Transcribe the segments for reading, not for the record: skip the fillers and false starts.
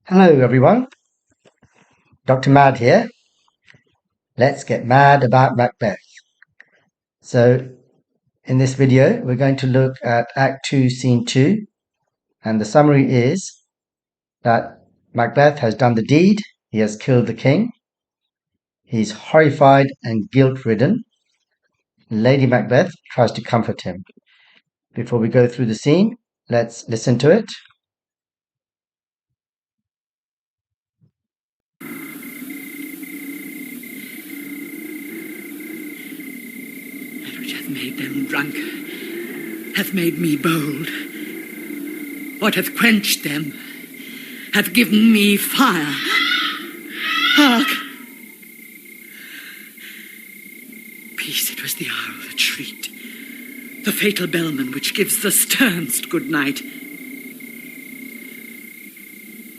Hello everyone, Dr. Mad here. Let's get mad about Macbeth. So in this video, we're going to look at Act 2, Scene 2, and the summary is that Macbeth has done the deed, he has killed the king, he's horrified and guilt-ridden. Lady Macbeth tries to comfort him. Before we go through the scene, let's listen to it. That which hath made them drunk hath made me bold. What hath quenched them hath given me fire. Hark! Peace, it was the owl that shrieked, the fatal bellman which gives the sternest good night.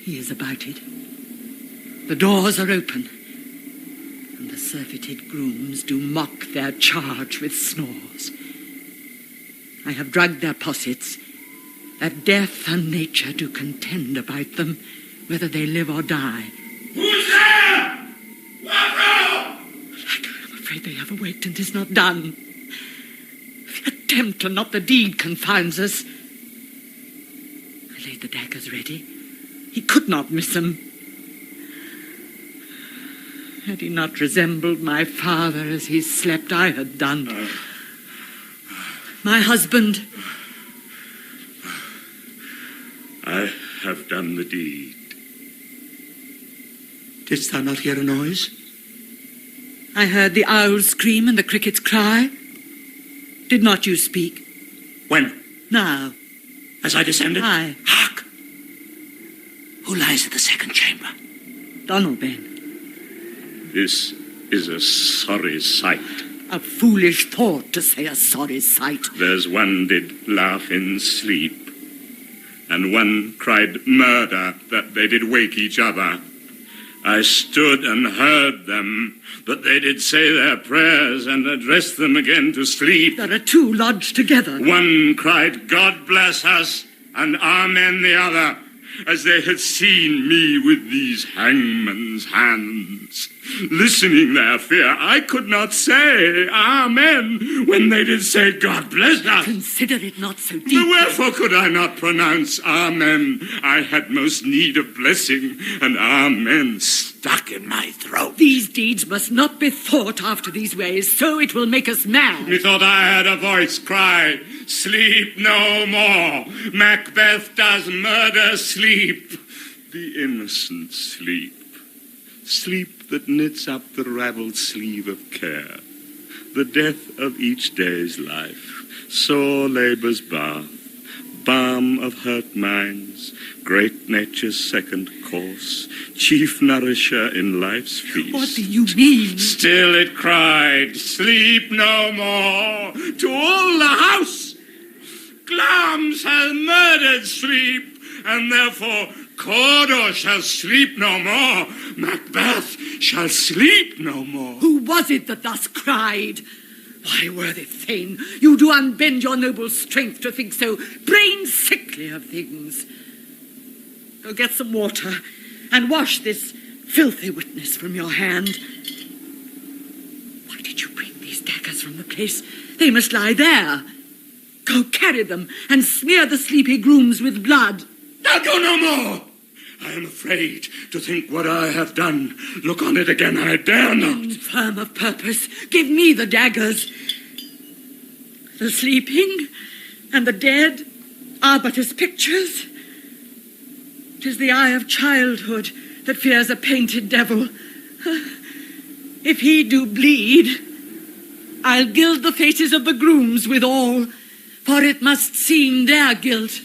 He is abouted. The doors are open, and the surfeited grooms do mock their charge with snores. I have drugged their possets, that death and nature do contend about them, whether they live or die. Who's there? Wardrobe! I'm afraid they have awaked and 'tis not done. The attempt and not the deed confounds us. I laid the daggers ready. He could not miss them. Had he not resembled my father as he slept, I had done. My husband. I have done the deed. Didst thou not hear a noise? I heard the owls scream and the crickets cry. Did not you speak? When? Now. As I descended? Aye. Hark! Who lies in the second chamber? Donalbain. This is a sorry sight. A foolish thought to say a sorry sight. There's one did laugh in sleep, and one cried murder that they did wake each other. I stood and heard them, but they did say their prayers and address them again to sleep. There are two lodged together. One cried, God bless us, and amen the other, as they had seen me with these hangman's hands. Listening their fear, I could not say amen when they did say, God bless us. Consider it not so But deep. wherefore could I not pronounce amen? I had most need of blessing, and amen stuck in my throat. These deeds must not be thought after these ways, so it will make us mad. Methought I heard a voice cry, sleep no more. Macbeth does murder sleep. The innocent sleep. Sleep that knits up the ravelled sleeve of care. The death of each day's life. Sore labour's bath. Balm of hurt minds. Great nature's second course. Chief nourisher in life's feast. What do you mean? Still it cried, sleep no more, to all the house. Glamis has murdered sleep, and therefore Cawdor shall sleep no more. Macbeth shall sleep no more. Who was it that thus cried? Why, worthy Thane, you do unbend your noble strength to think so brain sickly of things. Go get some water and wash this filthy witness from your hand. Why did you bring these daggers from the place? They must lie there. Go carry them and smear the sleepy grooms with blood. I'll go no more. I am afraid to think what I have done. Look on it again, I dare not. Infirm of purpose, give me the daggers. The sleeping and the dead are but as pictures. 'Tis the eye of childhood that fears a painted devil. If he do bleed, I'll gild the faces of the grooms withal, for it must seem their guilt.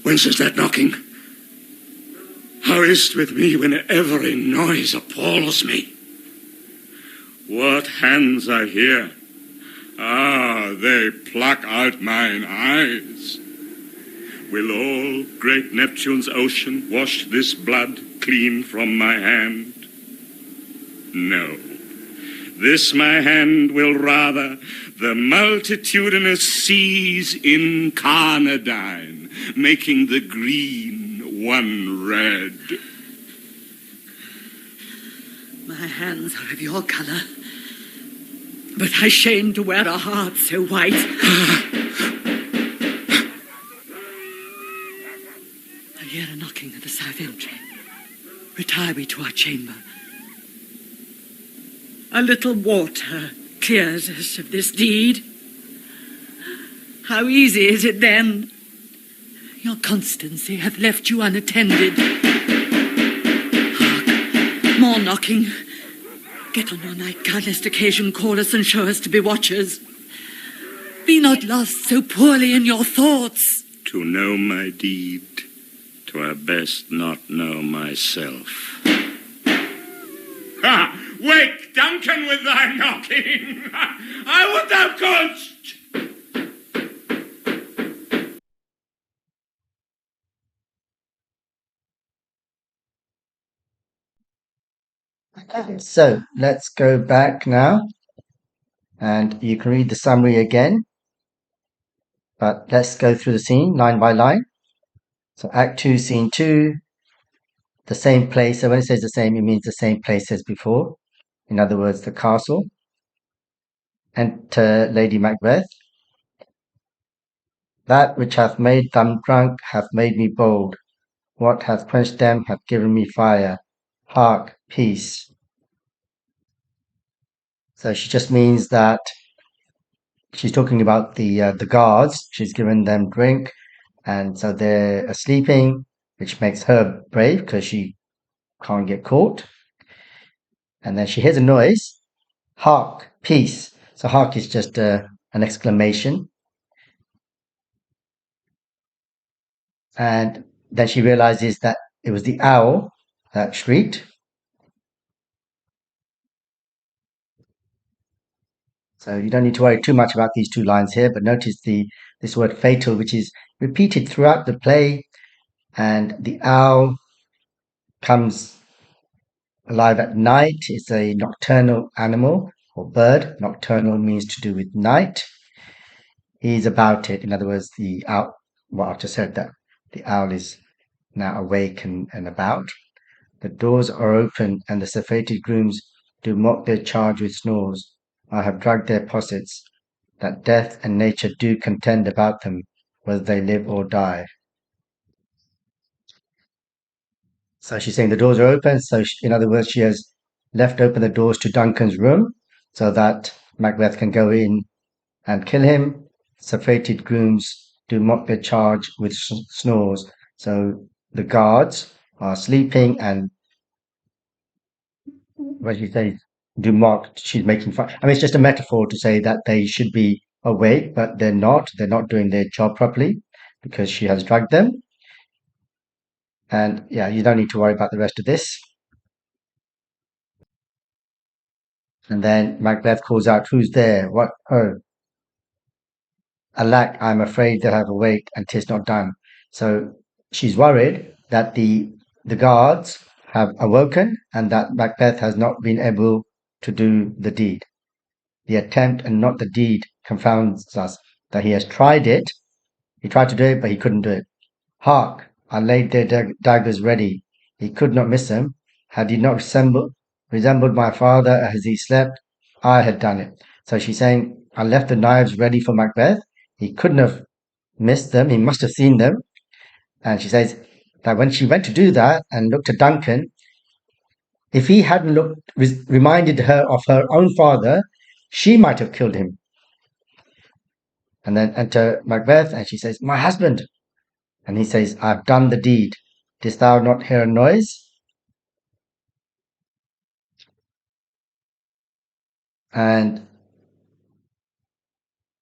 Whence is that knocking? How is't with me when every noise appalls me? What hands I hear? Ah, they pluck out mine eyes. Will all great Neptune's ocean wash this blood clean from my hand? No. This my hand will rather the multitudinous seas incarnadine, making the green one red. My hands are of your colour, but I shame to wear a heart so white. I hear a knocking at the south entry. Retire we to our chamber. A little water clears us of this deed. How easy is it then? Your constancy hath left you unattended. Hark, more knocking. Get on your nightgown lest occasion call us and show us to be watchers. Be not lost so poorly in your thoughts. To know my deed, 'twere best not know myself. Ha! Wake, Duncan, with thy knocking! I would thou couldst! So let's go back now, and you can read the summary again, but let's go through the scene line by line. So Act 2, Scene 2, the same place. So when it says the same, it means the same place as before. In other words, the castle. Enter Lady Macbeth. That which hath made them drunk hath made me bold. What hath quenched them hath given me fire. Hark, peace. So she just means that she's talking about the guards. She's given them drink, and so they're sleeping, which makes her brave because she can't get caught. And then she hears a noise. Hark, peace. So hark is just an exclamation. And then she realizes that it was the owl that shrieked. So you don't need to worry too much about these two lines here, but notice this word fatal, which is repeated throughout the play, and the owl comes alive at night. It's a nocturnal animal or bird. Nocturnal means to do with night. He's about it. In other words, the owl, well, I've just said that the owl is now awake and about. The doors are open, and the surfeited grooms do mock their charge with snores. I have dragged their possets, that death and nature do contend about them, whether they live or die. So she's saying the doors are open. So in other words, she has left open the doors to Duncan's room so that Macbeth can go in and kill him. Surfeited grooms do mock their charge with snores. So the guards are sleeping, and when she says do mock, she's making fun. I mean, it's just a metaphor to say that they should be awake, but they're not. They're not doing their job properly because she has drugged them. And yeah, you don't need to worry about the rest of this. And then Macbeth calls out, "Who's there? What? Oh, alack, I'm afraid that I've awaked, and 'tis not done." So she's worried that the guards have awoken and that Macbeth has not been able to do the deed. The attempt and not the deed confounds us. That he has tried it, he tried to do it, but he couldn't do it. Hark! I laid their daggers ready. He could not miss them. Had he not resembled my father as he slept, I had done it. So she's saying, I left the knives ready for Macbeth. He couldn't have missed them. He must have seen them. And she says that when she went to do that and looked at Duncan, if he hadn't reminded her of her own father, she might have killed him. And then enter Macbeth, and she says, "My husband." And he says, "I've done the deed. Didst thou not hear a noise?" And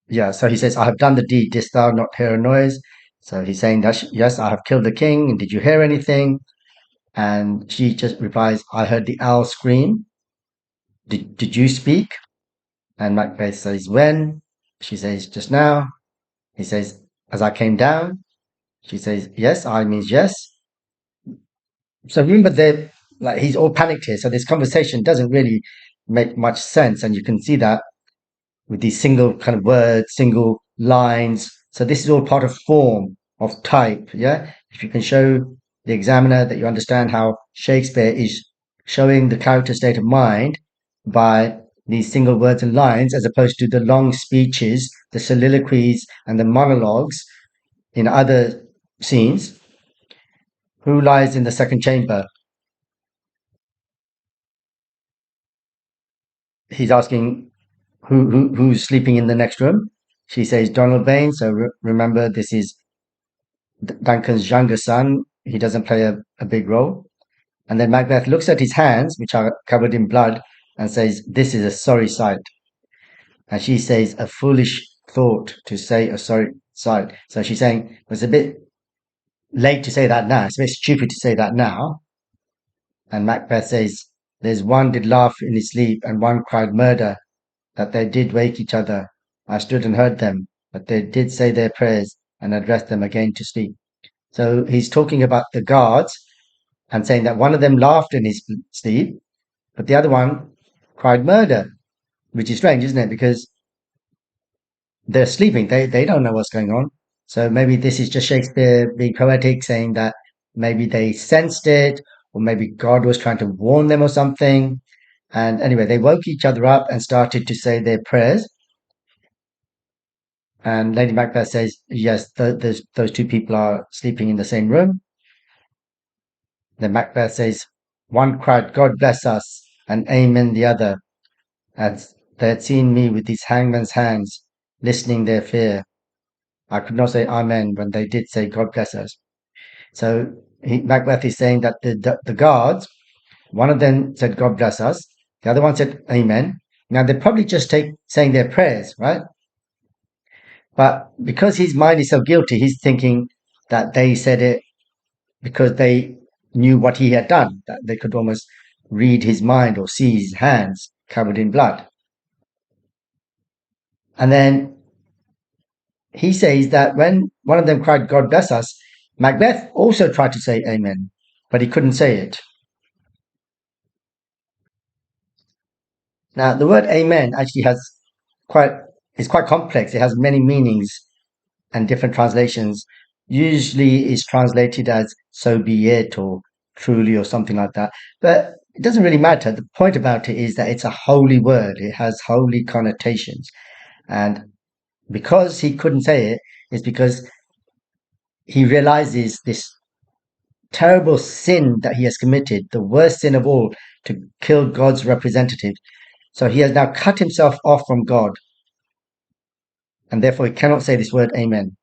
yeah, so he says, "I have done the deed. Didst thou not hear a noise?" So he's saying that, yes, I have killed the king. And did you hear anything? And she just replies, "I heard the owl scream. Did you speak?" And Macbeth says, "When?" She says, "Just now." He says, "As I came down." She says, "Yes, I means yes." So remember, he's all panicked here. So this conversation doesn't really make much sense. And you can see that with these single kind of words, single lines. So this is all part of form, of type. Yeah. If you can show the examiner that you understand how Shakespeare is showing the character state of mind by these single words and lines, as opposed to the long speeches, the soliloquies, and the monologues in other scenes. Who lies in the second chamber? He's asking who's sleeping in the next room. She says Donald Bain. So remember, this is Duncan's younger son. He doesn't play a big role. And then Macbeth looks at his hands, which are covered in blood, and says, "This is a sorry sight." And she says, "A foolish thought to say a sorry sight." So she's saying it's a bit late to say that now. It's a bit stupid to say that now. And Macbeth says, "There's one did laugh in his sleep, and one cried murder, that they did wake each other. I stood and heard them, but they did say their prayers and addressed them again to sleep." So he's talking about the guards and saying that one of them laughed in his sleep, but the other one cried murder, which is strange, isn't it? Because they're sleeping. They don't know what's going on. So maybe this is just Shakespeare being poetic, saying that maybe they sensed it, or maybe God was trying to warn them or something. And anyway, they woke each other up and started to say their prayers. And Lady Macbeth says, yes, those two people are sleeping in the same room. Then Macbeth says, one cried, "God bless us," and amen the other, as they had seen me with these hangman's hands, listening their fear. I could not say amen when they did say, "God bless us." So Macbeth is saying that the guards, one of them said, "God bless us." The other one said, "Amen." Now they're probably just saying their prayers, right? But because his mind is so guilty, he's thinking that they said it because they knew what he had done, that they could almost read his mind or see his hands covered in blood. And then he says that when one of them cried, "God bless us," Macbeth also tried to say amen, but he couldn't say it. Now, the word amen actually is quite complex. It has many meanings and different translations. Usually is translated as "so be it" or "truly" or something like that. But it doesn't really matter. The point about it is that it's a holy word. It has holy connotations. And because he couldn't say it, is because he realizes this terrible sin that he has committed, the worst sin of all, to kill God's representative. So he has now cut himself off from God, and therefore he cannot say this word amen.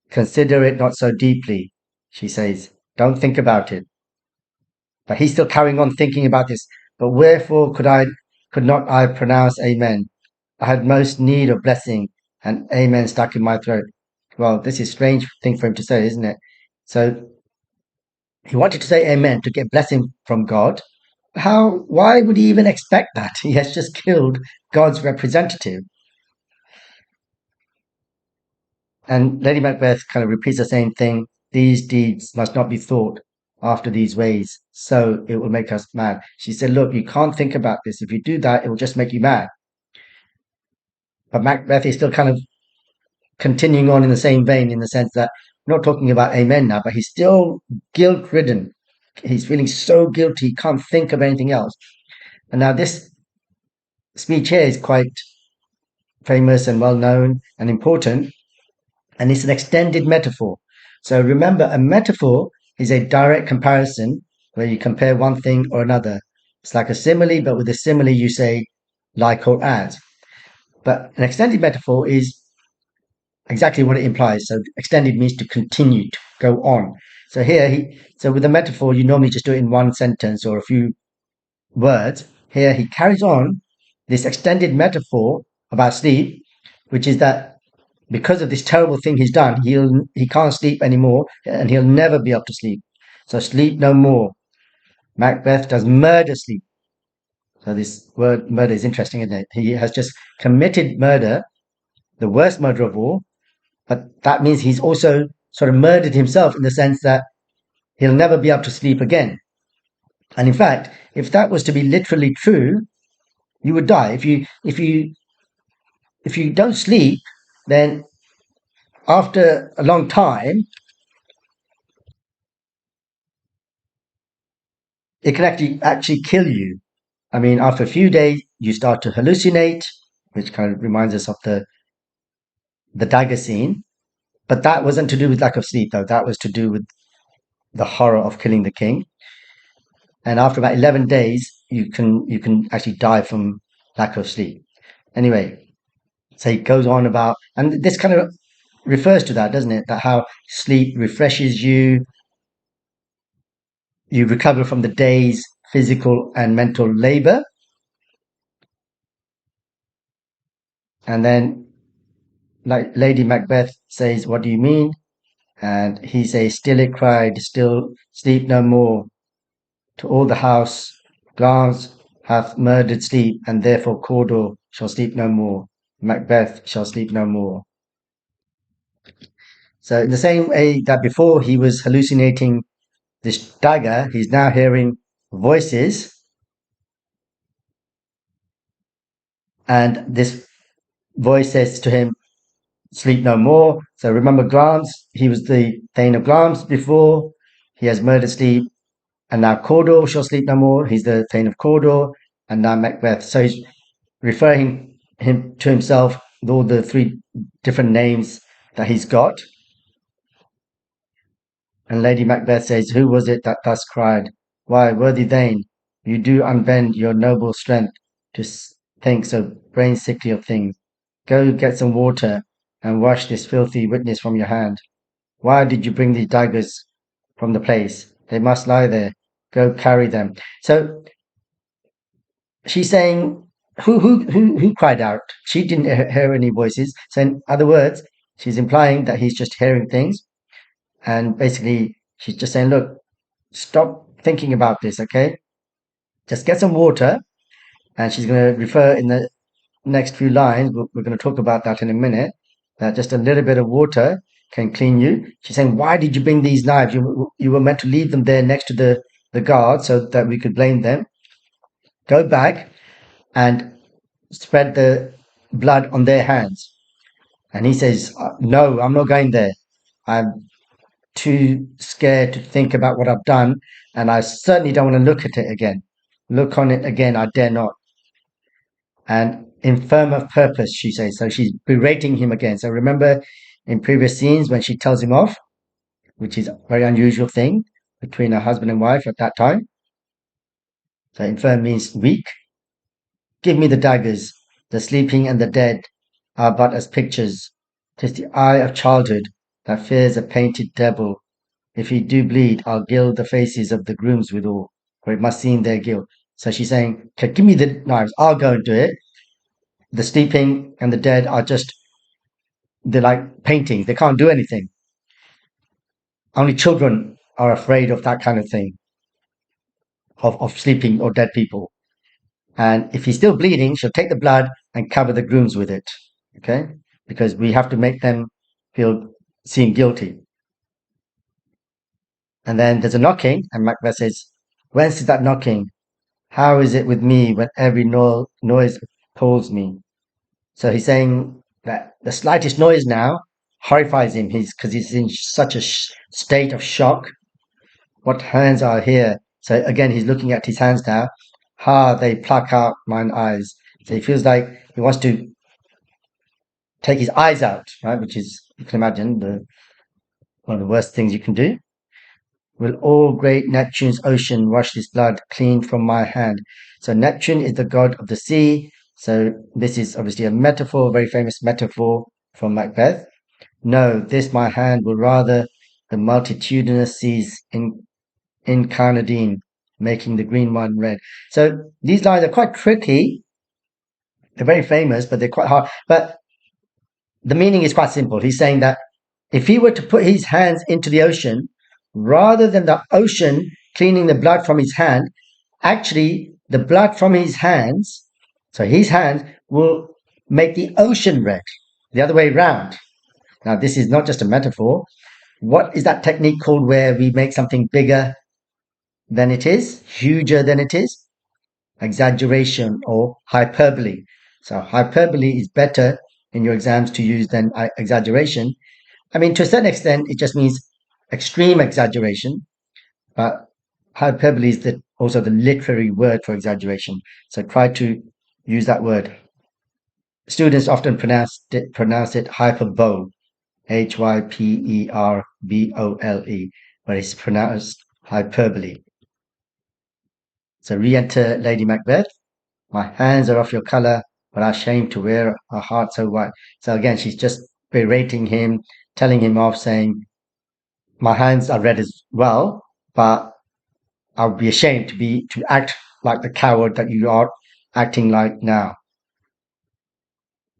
Consider it not so deeply, she says. Don't think about it. But he's still carrying on thinking about this. But wherefore could not I pronounce amen? I had most need of blessing, and amen stuck in my throat. Well, this is a strange thing for him to say, isn't it? So he wanted to say amen to get blessing from God. Why would he even expect that? He has just killed God's representative. And Lady Macbeth kind of repeats the same thing. These deeds must not be thought after these ways, so it will make us mad. She said, look, you can't think about this. If you do that, it will just make you mad. But Macbeth is still kind of continuing on in the same vein, in the sense that we're not talking about amen now, but he's still guilt-ridden. He's feeling so guilty, he can't think of anything else. And now this speech here is quite famous and well known and important, and it's an extended metaphor. So remember, a metaphor is a direct comparison where you compare one thing or another. It's like a simile, but with a simile you say like or as. But an extended metaphor is exactly what it implies. So extended means to continue, to go on. So so with a metaphor, you normally just do it in one sentence or a few words. Here he carries on this extended metaphor about sleep, which is that because of this terrible thing he's done, he can't sleep anymore, and he'll never be able to sleep. So sleep no more. Macbeth does murder sleep. So this word murder is interesting, isn't it? He has just committed murder, the worst murder of all, but that means he's also sort of murdered himself in the sense that he'll never be able to sleep again. And in fact, if that was to be literally true, You would die. If you don't sleep, then after a long time, it can actually kill you. I mean, after a few days, you start to hallucinate, which kind of reminds us of the dagger scene. But that wasn't to do with lack of sleep, though. That was to do with the horror of killing the king. And after about 11 days, you can actually die from lack of sleep. Anyway, so he goes on about, and this kind of refers to that, doesn't it? That how sleep refreshes you, you recover from the day's physical and mental labor. And then, like Lady Macbeth says, "What do you mean?" And he says, "Still it cried, still sleep no more. To all the house, glance hath murdered sleep, and therefore Cawdor shall sleep no more. Macbeth shall sleep no more." So, in the same way that before he was hallucinating this dagger, he's now hearing voices, and this voice says to him, "Sleep no more." So, remember Glance, he was the Thane of Glance before, he has murdered sleep, and now Cawdor shall sleep no more. He's the Thane of Cawdor, and now Macbeth. So, he's referring him to himself with all the three different names that he's got. And Lady Macbeth says, "Who was it that thus cried? Why, worthy Thane, you do unbend your noble strength to think so brain sickly of things. Go get some water and wash this filthy witness from your hand. Why did you bring these daggers from the place? They must lie there. Go carry them." So she's saying, who cried out? She didn't hear any voices. So in other words, she's implying that he's just hearing things, and basically she's just saying, "Look, stop thinking about this, okay? Just get some water." And she's going to refer in the next few lines. We're going to talk about that in a minute. That just a little bit of water can clean you. She's saying, "Why did you bring these knives? You were meant to leave them there next to the guard so that we could blame them. Go back and spread the blood on their hands." And he says, "No, I'm not going there. I'm too scared to think about what I've done, and I certainly don't want to look at it again. Look on it again, I dare not." And infirm of purpose, she says. So she's berating him again. So remember in previous scenes when she tells him off, which is a very unusual thing between a husband and wife at that time. So infirm means weak. "Give me the daggers. The sleeping and the dead are but as pictures. 'Tis the eye of childhood that fears a painted devil. If he do bleed, I'll gild the faces of the grooms withal, for it must seem their guilt." So she's saying, "Okay, give me the knives. I'll go and do it. The sleeping and the dead are just, they're like paintings. They can't do anything. Only children are afraid of that kind of thing, of sleeping or dead people. And if he's still bleeding, she'll take the blood and cover the grooms with it. Okay? Because we have to make them feel seen guilty." And then there's a knocking, and Macbeth says, "Whence is that knocking? How is it with me when every noise appalls me?" So he's saying that the slightest noise now horrifies him. Because he's in such a state of shock. "What hands are here?" So again, he's looking at his hands now. "Ha, they pluck out mine eyes." So he feels like he wants to take his eyes out, right? Which is, you can imagine, one of the worst things you can do. "Will all great Neptune's ocean wash this blood clean from my hand?" So Neptune is the god of the sea. So this is obviously a metaphor, a very famous metaphor from Macbeth. "No, this my hand will rather the multitudinous seas in Carnadine, making the green one red." So these lines are quite tricky. They're very famous, but they're quite hard. But the meaning is quite simple. He's saying that if he were to put his hands into the ocean, rather than the ocean cleaning the blood from his hand, actually the blood from his hands, so his hands, will make the ocean red, the other way around. Now, this is not just a metaphor. What is that technique called where we make something bigger than it is, huger than it is? exaggeration or hyperbole. So hyperbole is better in your exams to use than exaggeration. I mean, to a certain extent, it just means extreme exaggeration, but hyperbole is also the literary word for exaggeration. So try to use that word. Students often pronounce it hyperbole, hyperbole, but it's pronounced hyperbole. So re-enter Lady Macbeth. My hands are of your colour, but are ashamed to wear a heart so white. So again, she's just berating him, telling him off, saying, my hands are red as well, but I would be ashamed to act like the coward that you are acting like now.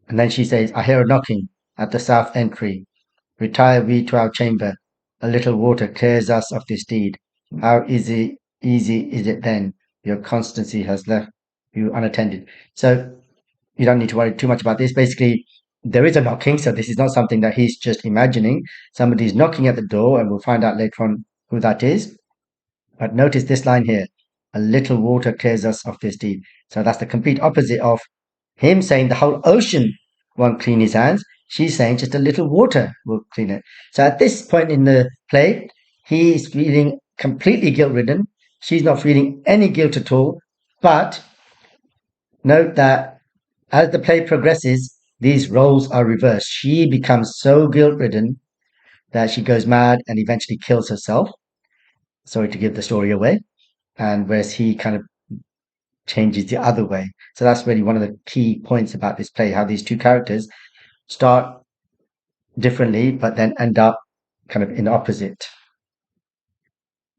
And then she says, I hear a knocking at the south entry. Retire we to our chamber. A little water clears us of this deed. How easy is it then? Your constancy has left you unattended. So you don't need to worry too much about this. Basically, there is a knocking, so this is not something that he's just imagining. Somebody's knocking at the door, and we'll find out later on who that is. But notice this line here, a little water clears us of this deed. So that's the complete opposite of him saying the whole ocean won't clean his hands. She's saying just a little water will clean it. So at this point in the play, he is feeling completely guilt-ridden. She's not feeling any guilt at all. But note that as the play progresses, these roles are reversed. She becomes so guilt-ridden that she goes mad and eventually kills herself. Sorry to give the story away. And whereas he kind of changes the other way. So that's really one of the key points about this play, how these two characters start differently, but then end up kind of in opposite.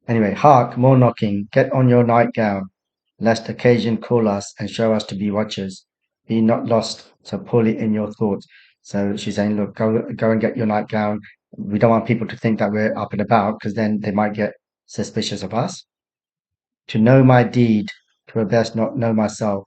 Anyway, hark, more knocking. Get on your nightgown, lest occasion call us and show us to be watchers. Be not lost so poorly in your thoughts. So she's saying, look, go and get your nightgown. We don't want people to think that we're up and about because then they might get suspicious of us. To know my deed, 'twere best not know myself.